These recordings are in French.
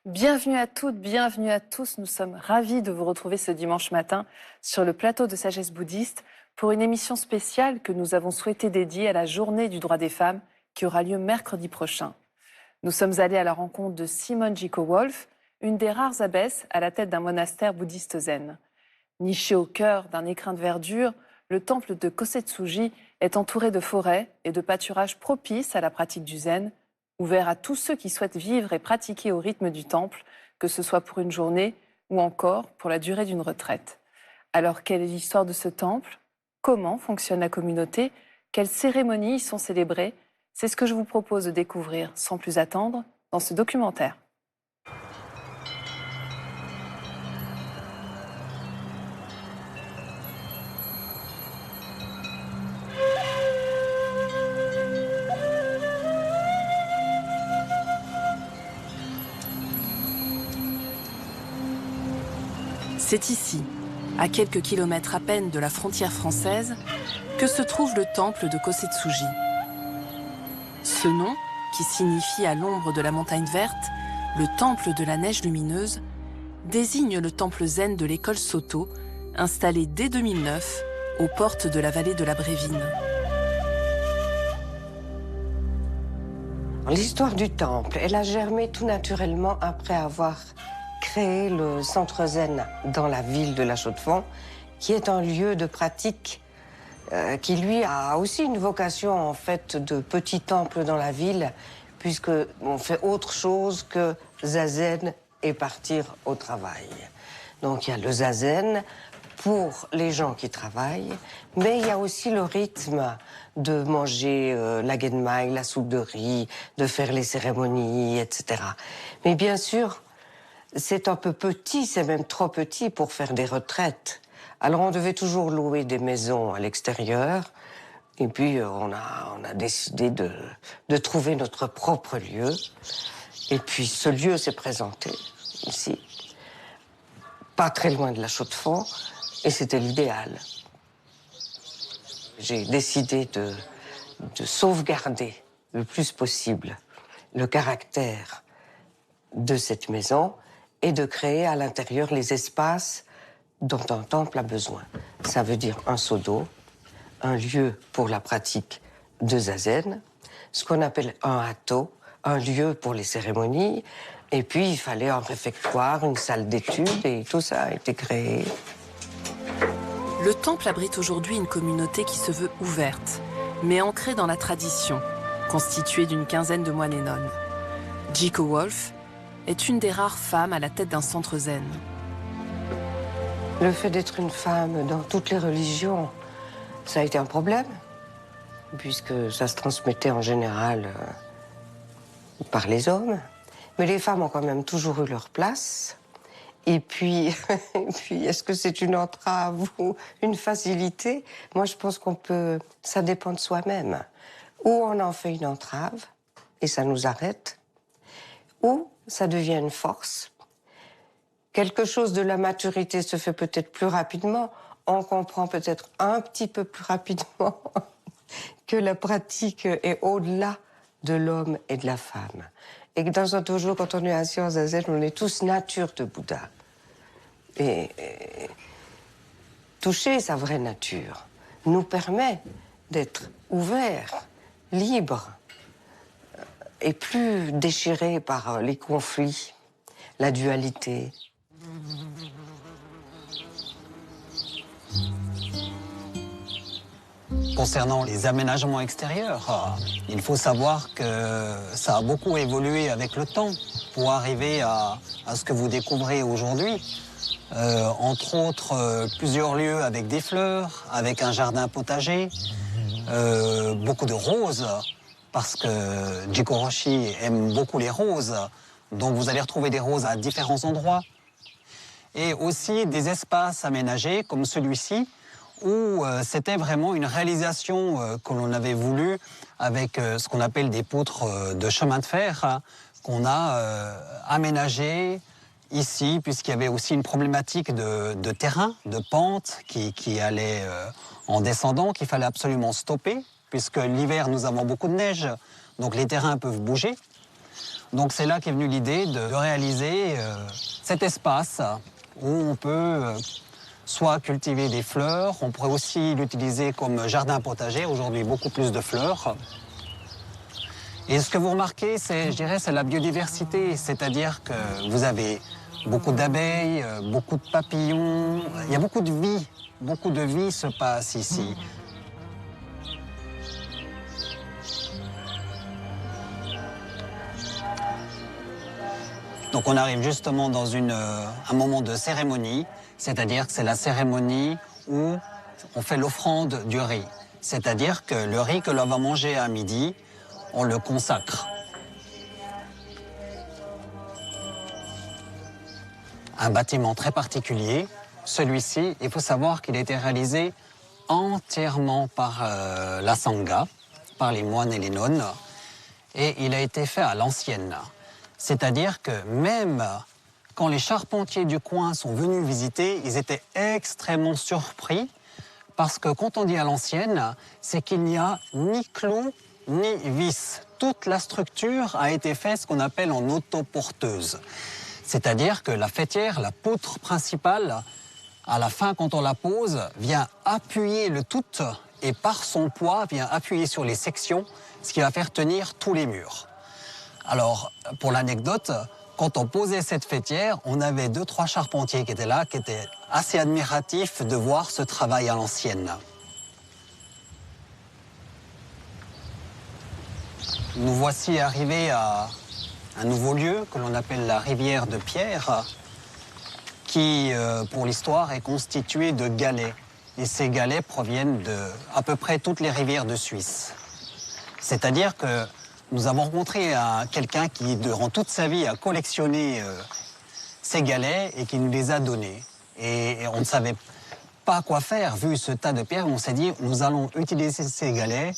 Bienvenue à toutes, bienvenue à tous. Nous sommes ravis de vous retrouver ce dimanche matin sur le plateau de Sagesse bouddhiste pour une émission spéciale que nous avons souhaité dédier à la journée du droit des femmes qui aura lieu mercredi prochain. Nous sommes allés à la rencontre de Simone Jiko-Wolf, une des rares abbesses à la tête d'un monastère bouddhiste zen. Niché au cœur d'un écrin de verdure, le temple de Kosetsuji est entouré de forêts et de pâturages propices à la pratique du zen, ouvert à tous ceux qui souhaitent vivre et pratiquer au rythme du temple, que ce soit pour une journée ou encore pour la durée d'une retraite. Alors, quelle est l'histoire de ce temple? Comment fonctionne la communauté? Quelles cérémonies y sont célébrées? C'est ce que je vous propose de découvrir sans plus attendre dans ce documentaire. C'est ici, à quelques kilomètres à peine de la frontière française, que se trouve le temple de Kosetsuji. Ce nom, qui signifie à l'ombre de la montagne verte, le temple de la neige lumineuse, désigne le temple zen de l'école Soto, installé dès 2009 aux portes de la vallée de la Brévine. L'histoire du temple, elle a germé tout naturellement après avoir créé le centre zen dans la ville de La Chaux-de-Fonds, qui est un lieu de pratique qui, lui, a aussi une vocation, en fait, de petit temple dans la ville, puisqu'on fait autre chose que zazen et partir au travail. Donc, il y a le zazen pour les gens qui travaillent, mais il y a aussi le rythme de manger la genmai, la soupe de riz, de faire les cérémonies, etc. Mais bien sûr, c'est un peu petit, c'est même trop petit pour faire des retraites. Alors on devait toujours louer des maisons à l'extérieur. Et puis on a décidé de trouver notre propre lieu. Et puis ce lieu s'est présenté ici, pas très loin de La Chaux-de-Fonds, et c'était l'idéal. J'ai décidé de sauvegarder le plus possible le caractère de cette maison et de créer à l'intérieur les espaces dont un temple a besoin. Ça veut dire un seau d'eau, un lieu pour la pratique de zazen, ce qu'on appelle un hato, un lieu pour les cérémonies, et puis il fallait un réfectoire, une salle d'études, et tout ça a été créé. Le temple abrite aujourd'hui une communauté qui se veut ouverte, mais ancrée dans la tradition, constituée d'une quinzaine de moines et nonnes. Jiko-Wolf est une des rares femmes à la tête d'un centre zen. Le fait d'être une femme dans toutes les religions, ça a été un problème, puisque ça se transmettait en général par les hommes. Mais les femmes ont quand même toujours eu leur place. Et puis est-ce que c'est une entrave ou une facilité? Moi, je pense qu'on peut... Ça dépend de soi-même. Ou on en fait une entrave, et ça nous arrête, ou ça devient une force. Quelque chose de la maturité se fait peut-être plus rapidement. On comprend peut-être un petit peu plus rapidement que la pratique est au-delà de l'homme et de la femme. Et que dans un dojo, quand on est assis en zazen, on est tous nature de Bouddha. Et toucher sa vraie nature nous permet d'être ouverts, libres et plus déchirés par les conflits, la dualité. Concernant les aménagements extérieurs, il faut savoir que ça a beaucoup évolué avec le temps pour arriver à ce que vous découvrez aujourd'hui. Entre autres, plusieurs lieux avec des fleurs, avec un jardin potager, beaucoup de roses, parce que Jiko Roshi aime beaucoup les roses, donc vous allez retrouver des roses à différents endroits. Et aussi des espaces aménagés comme celui-ci, où c'était vraiment une réalisation que l'on avait voulu avec ce qu'on appelle des poutres de chemin de fer, qu'on a aménagé ici, puisqu'il y avait aussi une problématique de terrain, de pente qui allait en descendant, qu'il fallait absolument stopper, puisque l'hiver, nous avons beaucoup de neige, donc les terrains peuvent bouger. Donc c'est là qu'est venue l'idée de réaliser cet espace où on peut soit cultiver des fleurs, on pourrait aussi l'utiliser comme jardin potager, aujourd'hui beaucoup plus de fleurs. Et ce que vous remarquez, c'est, je dirais, c'est la biodiversité, c'est-à-dire que vous avez beaucoup d'abeilles, beaucoup de papillons, il y a beaucoup de vie se passe ici. Donc on arrive justement dans un moment de cérémonie, c'est-à-dire que c'est la cérémonie où on fait l'offrande du riz. C'est-à-dire que le riz que l'on va manger à midi, on le consacre. Un bâtiment très particulier, celui-ci, il faut savoir qu'il a été réalisé entièrement par la Sangha, par les moines et les nonnes, et il a été fait à l'ancienne. C'est-à-dire que même quand les charpentiers du coin sont venus visiter, ils étaient extrêmement surpris parce que quand on dit à l'ancienne, c'est qu'il n'y a ni clous ni vis. Toute la structure a été faite ce qu'on appelle en autoporteuse. C'est-à-dire que la faîtière, la poutre principale, à la fin quand on la pose, vient appuyer le tout et par son poids vient appuyer sur les sections, ce qui va faire tenir tous les murs. Alors, pour l'anecdote, quand on posait cette faîtière, on avait 2-3 charpentiers qui étaient là, qui étaient assez admiratifs de voir ce travail à l'ancienne. Nous voici arrivés à un nouveau lieu que l'on appelle la rivière de Pierre, qui, pour l'histoire, est constituée de galets. Et ces galets proviennent de à peu près toutes les rivières de Suisse. C'est-à-dire que nous avons rencontré quelqu'un qui, durant toute sa vie, a collectionné ces galets et qui nous les a donnés. Et on ne savait pas quoi faire, vu ce tas de pierres. On s'est dit, nous allons utiliser ces galets,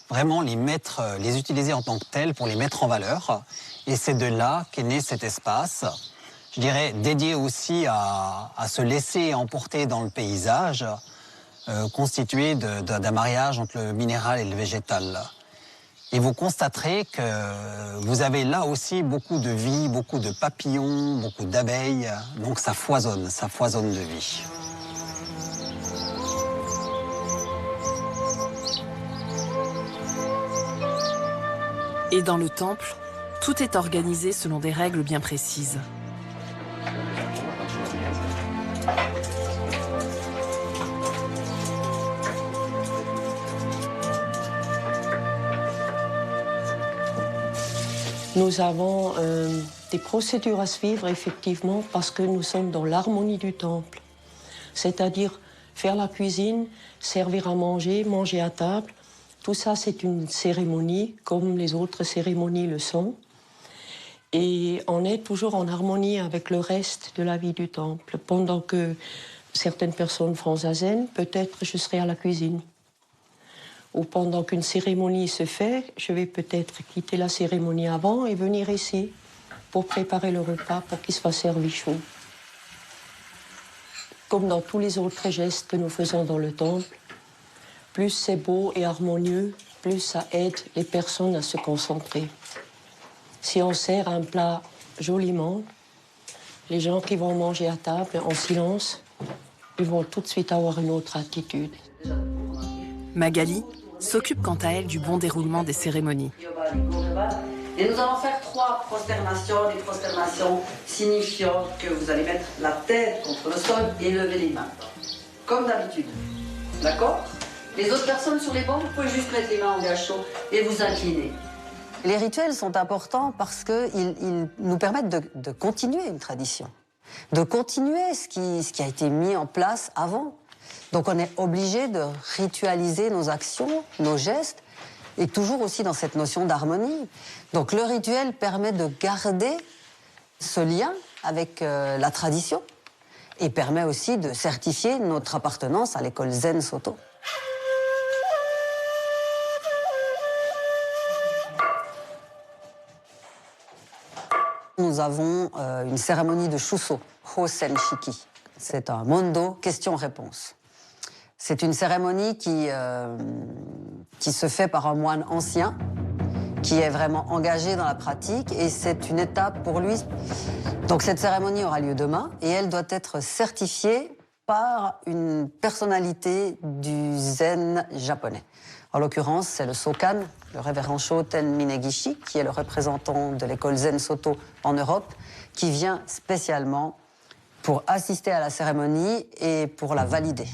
vraiment les utiliser en tant que tels pour les mettre en valeur. Et c'est de là qu'est né cet espace, je dirais, dédié aussi à se laisser emporter dans le paysage, constitué d'un mariage entre le minéral et le végétal. Et vous constaterez que vous avez là aussi beaucoup de vie, beaucoup de papillons, beaucoup d'abeilles. Donc ça foisonne de vie. Et dans le temple, tout est organisé selon des règles bien précises. Nous avons des procédures à suivre, effectivement, parce que nous sommes dans l'harmonie du temple. C'est-à-dire faire la cuisine, servir à manger, manger à table. Tout ça, c'est une cérémonie, comme les autres cérémonies le sont. Et on est toujours en harmonie avec le reste de la vie du temple. Pendant que certaines personnes feront zazen, peut-être je serai à la cuisine. Ou pendant qu'une cérémonie se fait, je vais peut-être quitter la cérémonie avant et venir ici pour préparer le repas, pour qu'il soit servi chaud. Comme dans tous les autres gestes que nous faisons dans le temple, plus c'est beau et harmonieux, plus ça aide les personnes à se concentrer. Si on sert un plat joliment, les gens qui vont manger à table en silence, ils vont tout de suite avoir une autre attitude. Magali s'occupe quant à elle du bon déroulement des cérémonies. Et nous allons faire 3 prosternations, des prosternations signifiant que vous allez mettre la tête contre le sol et lever les mains. Comme d'habitude. D'accord? Les autres personnes sur les bancs, vous pouvez juste mettre les mains en gâchot et vous incliner. Les rituels sont importants parce qu'ils nous permettent de continuer une tradition, de continuer ce qui a été mis en place avant. Donc on est obligé de ritualiser nos actions, nos gestes, et toujours aussi dans cette notion d'harmonie. Donc le rituel permet de garder ce lien avec la tradition et permet aussi de certifier notre appartenance à l'école Zen Soto. Nous avons une cérémonie de Shuso, Hosen Shiki. C'est un mondo question-réponse. C'est une cérémonie qui se fait par un moine ancien, qui est vraiment engagé dans la pratique, et c'est une étape pour lui. Donc cette cérémonie aura lieu demain, et elle doit être certifiée par une personnalité du zen japonais. En l'occurrence, c'est le Sokan, le révérend Shoten Minegishi, qui est le représentant de l'école Zen Soto en Europe, qui vient spécialement pour assister à la cérémonie et pour la valider.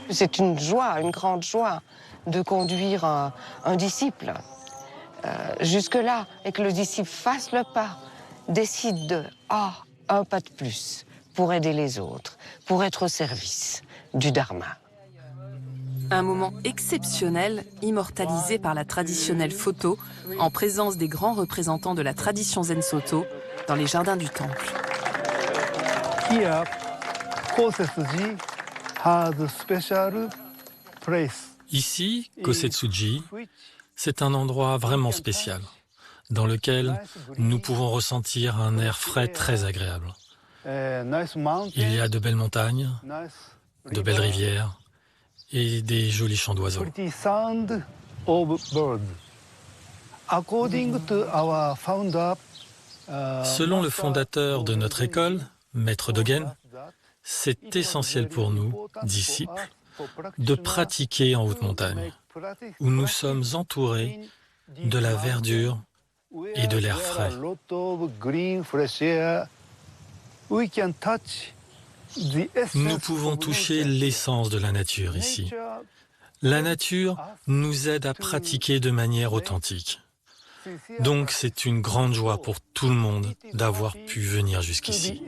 C'est une joie, une grande joie de conduire un disciple jusque-là et que le disciple fasse le pas, décide de un pas de plus pour aider les autres, pour être au service du Dharma. Un moment exceptionnel, immortalisé par la traditionnelle photo, en présence des grands représentants de la tradition Zen Soto, dans les jardins du temple. Here, Kosetsuji has a special place. Ici, Kosetsuji, c'est un endroit vraiment spécial, dans lequel nous pouvons ressentir un air frais très agréable. Il y a de belles montagnes, de belles rivières et des jolis chants d'oiseaux. Selon le fondateur de notre école, Maître Dogen, c'est essentiel pour nous, disciples, de pratiquer en haute montagne, où nous sommes entourés de la verdure et de l'air frais. Nous pouvons toucher l'essence de la nature ici. La nature nous aide à pratiquer de manière authentique. Donc c'est une grande joie pour tout le monde d'avoir pu venir jusqu'ici.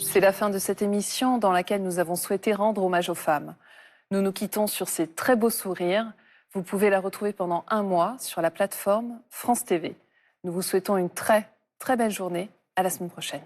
C'est la fin de cette émission dans laquelle nous avons souhaité rendre hommage aux femmes. Nous nous quittons sur ces très beaux sourires. Vous pouvez la retrouver pendant 1 mois sur la plateforme France TV. Nous vous souhaitons une très belle journée. À la semaine prochaine.